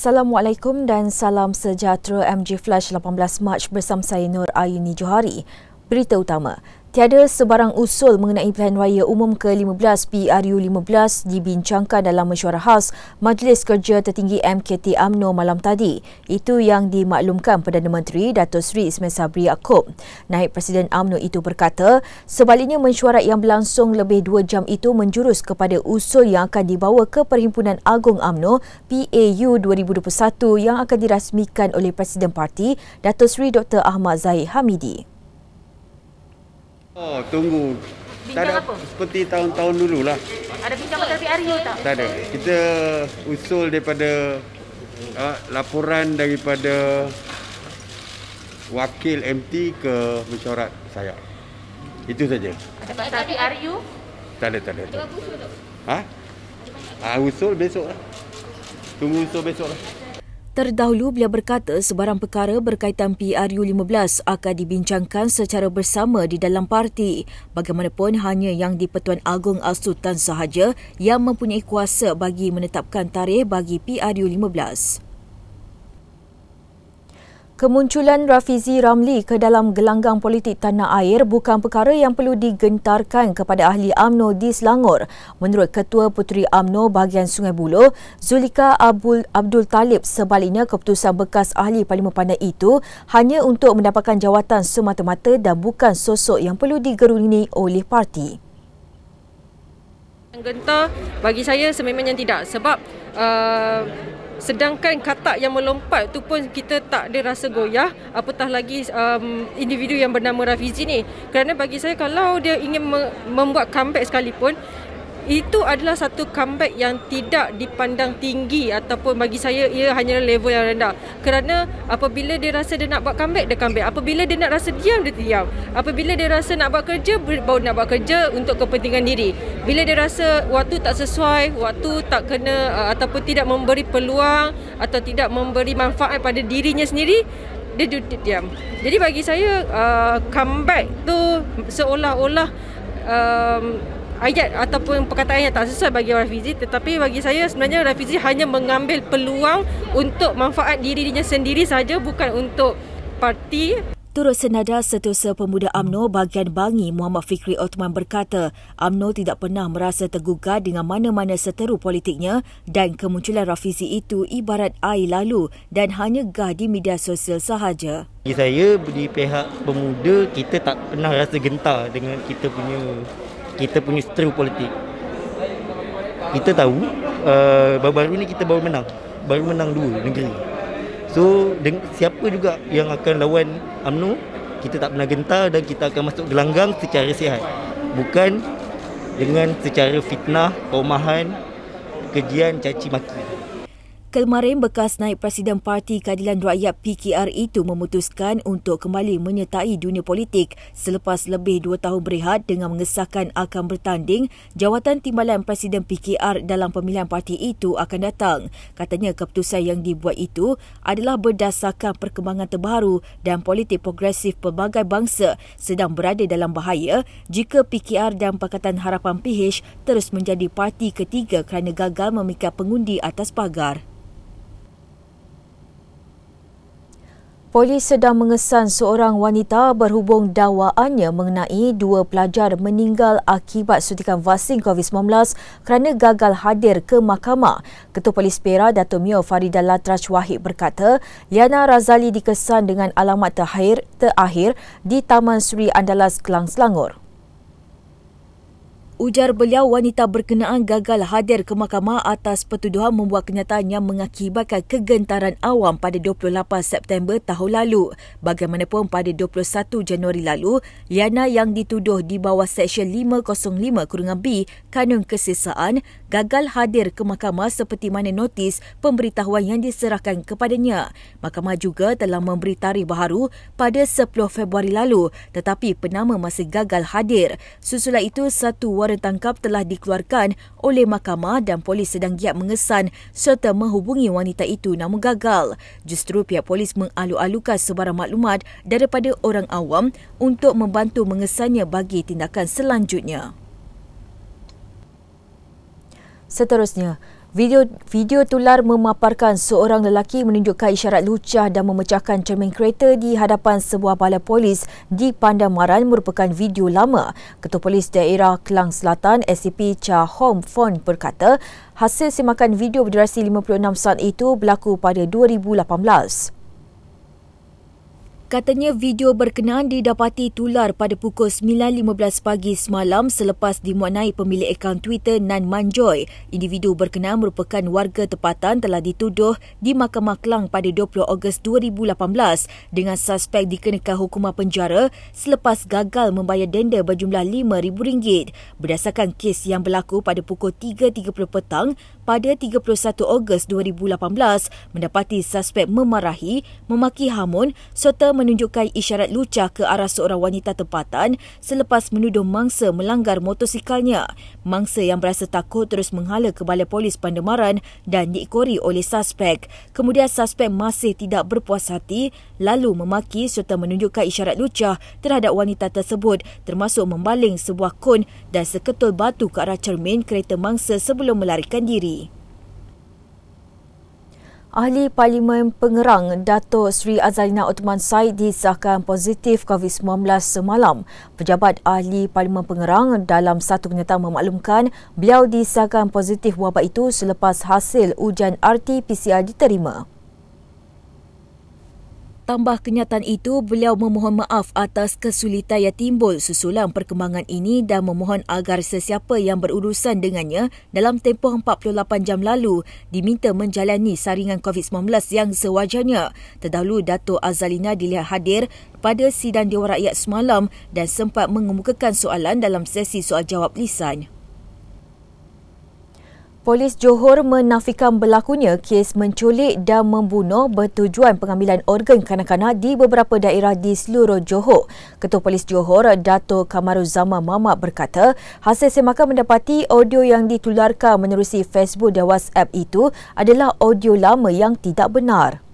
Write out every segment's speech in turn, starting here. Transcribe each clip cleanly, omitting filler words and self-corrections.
Assalamualaikum dan salam sejahtera MG Flash 18 Mac bersama saya Nur Ayuni Johari. Berita utama. Tiada sebarang usul mengenai pilihan raya umum ke-15 PRU15 dibincangkan dalam mesyuarat khas Majlis Kerja Tertinggi MKT UMNO malam tadi. Itu yang dimaklumkan Perdana Menteri Datuk Seri Ismail Sabri Yaakob. Naib Presiden UMNO itu berkata, sebaliknya mesyuarat yang berlangsung lebih 2 jam itu menjurus kepada usul yang akan dibawa ke Perhimpunan Agung UMNO PAU 2021 yang akan dirasmikan oleh Presiden Parti Datuk Seri Dr. Ahmad Zahid Hamidi. Oh, tunggu. Bincang tak ada apa? Seperti tahun-tahun dululah. Ada bincang pasal PRU tak? Tak ada. Kita usul daripada laporan daripada wakil MT ke mesyuarat saya. Itu saja. Ada pasal PRU? Tak ada. Usul besok lah. Tunggu usul besok lah. Terdahulu, beliau berkata sebarang perkara berkaitan PRU15 akan dibincangkan secara bersama di dalam parti. Bagaimanapun, hanya Yang di-Pertuan Agong As-Sultan sahaja yang mempunyai kuasa bagi menetapkan tarikh bagi PRU15. Kemunculan Rafizi Ramli ke dalam gelanggang politik tanah air bukan perkara yang perlu digentarkan kepada ahli UMNO di Selangor. Menurut Ketua Puteri UMNO bahagian Sungai Buloh, Zulika Abdul Talib, sebaliknya keputusan bekas ahli Parlimen Pandan itu hanya untuk mendapatkan jawatan semata-mata dan bukan sosok yang perlu digeruni oleh parti. Gentar bagi saya sememangnya tidak, sebab sedangkan katak yang melompat tu pun kita tak ada rasa goyah, apatah lagi individu yang bernama Rafizi ni. Kerana bagi saya kalau dia ingin membuat comeback sekalipun, itu adalah satu comeback yang tidak dipandang tinggi, ataupun bagi saya ia hanya level yang rendah. Kerana apabila dia rasa dia nak buat comeback, dia comeback. Apabila dia nak rasa diam, dia diam. Apabila dia rasa nak buat kerja, baru nak buat kerja untuk kepentingan diri. Bila dia rasa waktu tak sesuai, waktu tak kena ataupun tidak memberi peluang atau tidak memberi manfaat pada dirinya sendiri, dia diam. Jadi bagi saya comeback tu seolah-olah ayat ataupun perkataan yang tak sesuai bagi Rafizi, tetapi bagi saya sebenarnya Rafizi hanya mengambil peluang untuk manfaat dirinya sendiri saja, bukan untuk parti. Turut senada, Setiausaha Pemuda UMNO bahagian Bangi Muhammad Fikri Othman berkata UMNO tidak pernah merasa tergugah dengan mana-mana seteru politiknya dan kemunculan Rafizi itu ibarat air lalu dan hanya gah di media sosial sahaja. Bagi saya di pihak pemuda, kita tak pernah rasa gentar dengan kita punya seteru politik. Kita tahu baru-baru ni kita baru menang 2 negeri. So siapa juga yang akan lawan UMNO, kita tak pernah gentar dan kita akan masuk gelanggang secara sihat, bukan dengan secara fitnah, kaumahan, kejian, caci maki. Kemarin, bekas Naib Presiden Parti Keadilan Rakyat PKR itu memutuskan untuk kembali menyertai dunia politik selepas lebih 2 tahun berehat dengan mengesahkan akan bertanding jawatan timbalan Presiden PKR dalam pemilihan parti itu akan datang. Katanya keputusan yang dibuat itu adalah berdasarkan perkembangan terbaru dan politik progresif pelbagai bangsa sedang berada dalam bahaya jika PKR dan Pakatan Harapan PH terus menjadi parti ketiga kerana gagal memikat pengundi atas pagar. Polis sedang mengesan seorang wanita berhubung dakwaannya mengenai 2 pelajar meninggal akibat suntikan vaksin COVID-19 kerana gagal hadir ke mahkamah. Ketua Polis Perak, Dato' Mio Farida Latraj Wahid berkata, Liana Razali dikesan dengan alamat terakhir di Taman Sri Andalas, Kelang, Selangor. Ujar beliau, wanita berkenaan gagal hadir ke mahkamah atas pertuduhan membuat kenyataan yang mengakibatkan kegentaran awam pada 28 September tahun lalu. Bagaimanapun, pada 21 Januari lalu, Liana yang dituduh di bawah Seksyen 505-B Kanun Kesesaan gagal hadir ke mahkamah seperti mana notis pemberitahuan yang diserahkan kepadanya. Mahkamah juga telah memberi tarikh baharu pada 10 Februari lalu, tetapi penama masih gagal hadir. Susulan itu, satu waran tangkap telah dikeluarkan oleh mahkamah dan polis sedang giat mengesan serta menghubungi wanita itu namun gagal. Justru pihak polis mengalu-alukan sebarang maklumat daripada orang awam untuk membantu mengesannya bagi tindakan selanjutnya. Seterusnya, Video tular memaparkan seorang lelaki menunjukkan isyarat lucah dan memecahkan cermin kereta di hadapan sebuah balai polis di Pandamaran merupakan video lama. Ketua Polis Daerah Kelang Selatan SCP Cha Hom Fon berkata hasil semakan video berdurasi 56 saat itu berlaku pada 2018. Katanya video berkenaan didapati tular pada pukul 9.15 pagi semalam selepas dimuatnai pemilik akaun Twitter Nan Manjoy. Individu berkenaan merupakan warga tempatan telah dituduh di Mahkamah Kelang pada 20 Ogos 2018 dengan suspek dikenakan hukuman penjara selepas gagal membayar denda berjumlah RM5,000 berdasarkan kes yang berlaku pada pukul 3.30 petang pada 31 Ogos 2018 mendapati suspek memarahi, memaki hamun serta menunjukkan isyarat lucah ke arah seorang wanita tempatan selepas menuduh mangsa melanggar motorsikalnya. Mangsa yang berasa takut terus menghala ke Balai Polis Pandamaran dan diikori oleh suspek. Kemudian suspek masih tidak berpuas hati lalu memaki serta menunjukkan isyarat lucah terhadap wanita tersebut termasuk membaling sebuah kon dan seketul batu ke arah cermin kereta mangsa sebelum melarikan diri. Ahli Parlimen Pengerang Dato' Sri Azalina Othman Said disahkan positif COVID-19 semalam. Pejabat Ahli Parlimen Pengerang dalam satu kenyataan memaklumkan beliau disahkan positif wabak itu selepas hasil ujian RT-PCR diterima. Tambah kenyataan itu, beliau memohon maaf atas kesulitan yang timbul susulan perkembangan ini dan memohon agar sesiapa yang berurusan dengannya dalam tempoh 48 jam lalu diminta menjalani saringan COVID-19 yang sewajarnya. Terdahulu, Dato' Azalina dilihat hadir pada sidang Dewan Rakyat semalam dan sempat mengemukakan soalan dalam sesi soal jawab lisan. Polis Johor menafikan berlakunya kes menculik dan membunuh bertujuan pengambilan organ kanak-kanak di beberapa daerah di seluruh Johor. Ketua Polis Johor, Dato' Kamaruzaman Mamat berkata, hasil semakan mendapati audio yang ditularkan menerusi Facebook dan WhatsApp itu adalah audio lama yang tidak benar.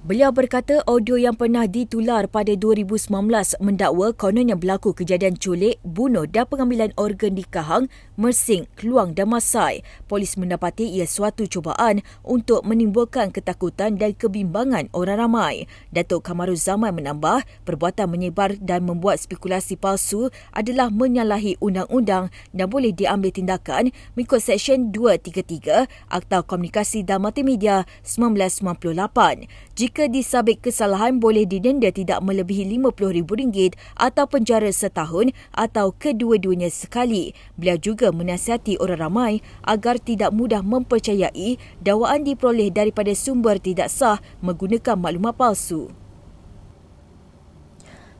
Beliau berkata audio yang pernah ditular pada 2019 mendakwa kononnya berlaku kejadian culik, bunuh dan pengambilan organ di Kahang, Mersing, Kluang dan Masai. Polis mendapati ia suatu cubaan untuk menimbulkan ketakutan dan kebimbangan orang ramai. Datuk Kamaruzaman menambah, perbuatan menyebar dan membuat spekulasi palsu adalah menyalahi undang-undang dan boleh diambil tindakan mengikut Seksyen 233 Akta Komunikasi dan Multimedia 1998. Jika disabit kesalahan, boleh didenda tidak melebihi RM50,000 atau penjara setahun atau kedua-duanya sekali. Beliau juga menasihati orang ramai agar tidak mudah mempercayai dakwaan diperoleh daripada sumber tidak sah menggunakan maklumat palsu.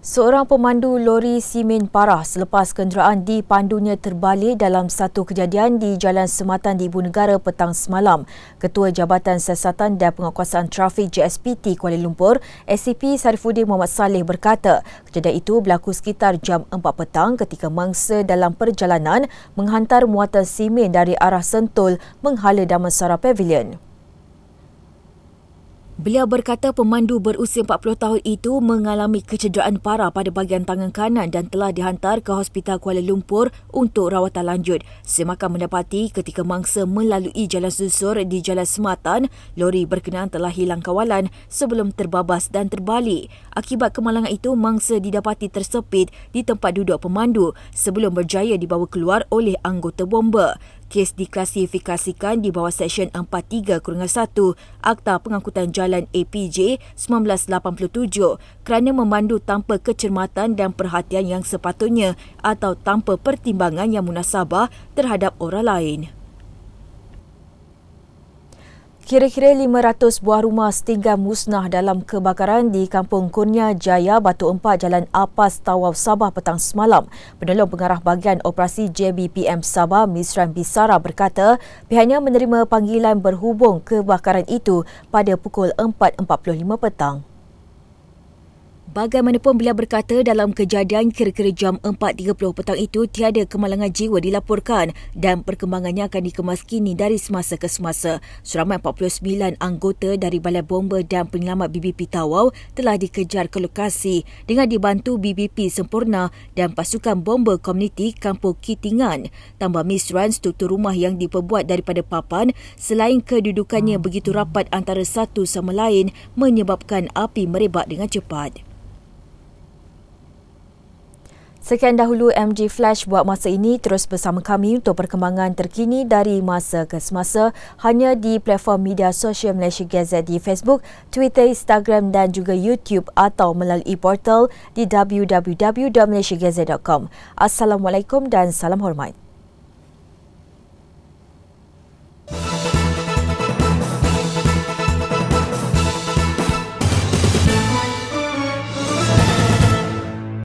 Seorang pemandu lori simen parah selepas kenderaan dipandunya terbalik dalam satu kejadian di Jalan Sematan di Ibu Negara petang semalam. Ketua Jabatan Siasatan dan Penguasaan Trafik JSPT Kuala Lumpur, SCP Sarifuddin Muhammad Saleh berkata, kejadian itu berlaku sekitar jam 4 petang ketika mangsa dalam perjalanan menghantar muatan simen dari arah Sentul menghala Damansara Pavilion. Beliau berkata pemandu berusia 40 tahun itu mengalami kecederaan parah pada bahagian tangan kanan dan telah dihantar ke Hospital Kuala Lumpur untuk rawatan lanjut. Semakan mendapati ketika mangsa melalui jalan susur di Jalan Sematan, lori berkenaan telah hilang kawalan sebelum terbabas dan terbalik. Akibat kemalangan itu, mangsa didapati tersepit di tempat duduk pemandu sebelum berjaya dibawa keluar oleh anggota bomba. Kes diklasifikasikan di bawah Seksyen 43-1 Akta Pengangkutan Jalan APJ 1987 kerana memandu tanpa kecermatan dan perhatian yang sepatutnya atau tanpa pertimbangan yang munasabah terhadap orang lain. Kira-kira 500 buah rumah setinggal musnah dalam kebakaran di Kampung Kurnia Jaya, Batu Empat, Jalan Apas, Tawau, Sabah petang semalam. Penolong pengarah bahagian operasi JBPM Sabah, Misran Bisara berkata pihaknya menerima panggilan berhubung kebakaran itu pada pukul 4.45 petang. Bagaimanapun beliau berkata dalam kejadian kira-kira jam 4.30 petang itu tiada kemalangan jiwa dilaporkan dan perkembangannya akan dikemaskini dari semasa ke semasa. Seramai 49 anggota dari Balai Bomba dan Penyelamat BBP Tawau telah dikejar ke lokasi dengan dibantu BBP Sempurna dan pasukan bomba komuniti Kampung Kitingan. Tambah misran struktur rumah yang diperbuat daripada papan selain kedudukannya begitu rapat antara satu sama lain menyebabkan api merebak dengan cepat. Sekian dahulu MG Flash buat masa ini. Terus bersama kami untuk perkembangan terkini dari masa ke semasa hanya di platform media sosial Malaysia Gazette di Facebook, Twitter, Instagram dan juga YouTube atau melalui portal di www.malaysiagazette.com. Assalamualaikum dan salam hormat.